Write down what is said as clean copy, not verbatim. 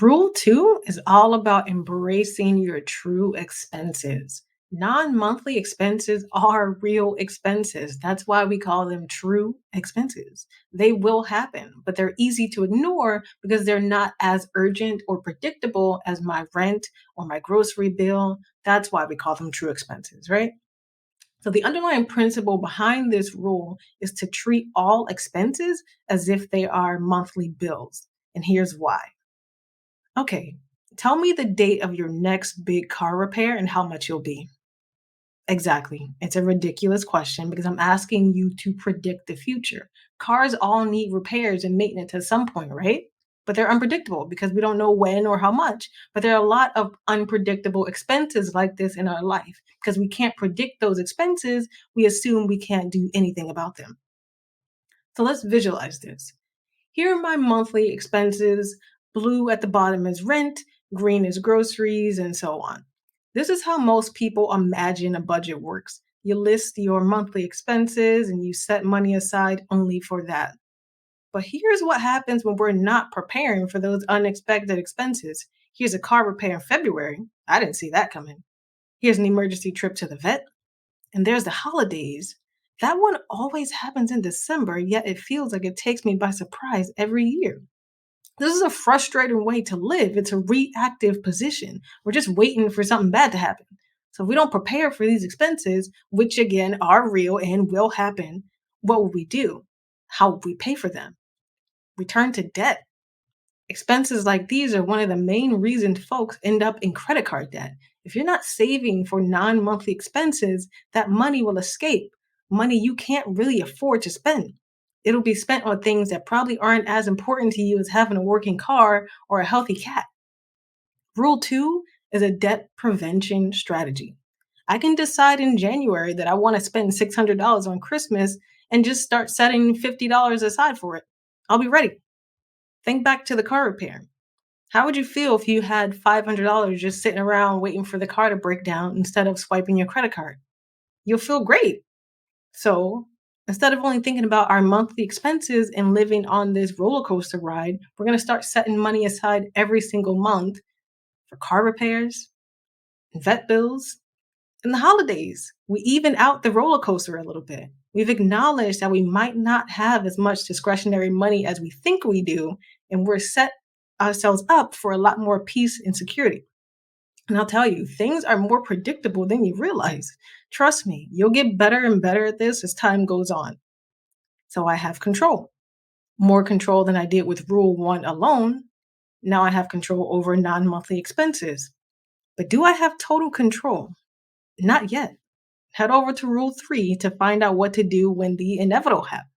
Rule two is all about embracing your true expenses. Non monthly expenses are real expenses. That's why we call them true expenses. They will happen, but they're easy to ignore because they're not as urgent or predictable as my rent or my grocery bill. That's why we call them true expenses, right? So, the underlying principle behind this rule is to treat all expenses as if they are monthly bills. And here's why. Okay, tell me the date of your next big car repair and how much you'll be. Exactly. It's a ridiculous question because I'm asking you to predict the future. Cars all need repairs and maintenance at some point, right? But they're unpredictable because we don't know when or how much. But there are a lot of unpredictable expenses like this in our life because we can't predict those expenses. We assume we can't do anything about them. So let's visualize this. Here are my monthly expenses. Blue at the bottom is rent, green is groceries, and so on. This is how most people imagine a budget works. You list your monthly expenses and you set money aside only for that. But here's what happens when we're not preparing for those unexpected expenses. Here's a car repair in February. I didn't see that coming. Here's an emergency trip to the vet. And there's the holidays. That one always happens in December, yet it feels like it takes me by surprise every year. This is a frustrating way to live. It's a reactive position. We're just waiting for something bad to happen. So if we don't prepare for these expenses, which again are real and will happen, what will we do? How will we pay for them? Return to debt. Expenses like these are one of the main reasons folks end up in credit card debt. If you're not saving for non monthly expenses, that money will escape, money you can't really afford to spend. It'll be spent on things that probably aren't as important to you as having a working car or a healthy cat. Rule two is a debt prevention strategy. I can decide in January that I want to spend $600 on Christmas and just start setting $50 aside for it. I'll be ready. Think back to the car repair. How would you feel if you had $500 just sitting around waiting for the car to break down instead of swiping your credit card? You'll feel great. So instead of only thinking about our monthly expenses and living on this roller coaster ride, we're going to start setting money aside every single month for car repairs, vet bills, and the holidays. We even out the roller coaster a little bit. We've acknowledged that we might not have as much discretionary money as we think we do, and we're set ourselves up for a lot more peace and security. And I'll tell you, things are more predictable than you realize. Trust me, you'll get better and better at this as time goes on. So I have control, more control than I did with rule one alone. Now I have control over non monthly expenses. But do I have total control? Not yet. Head over to rule three to find out what to do when the inevitable happens.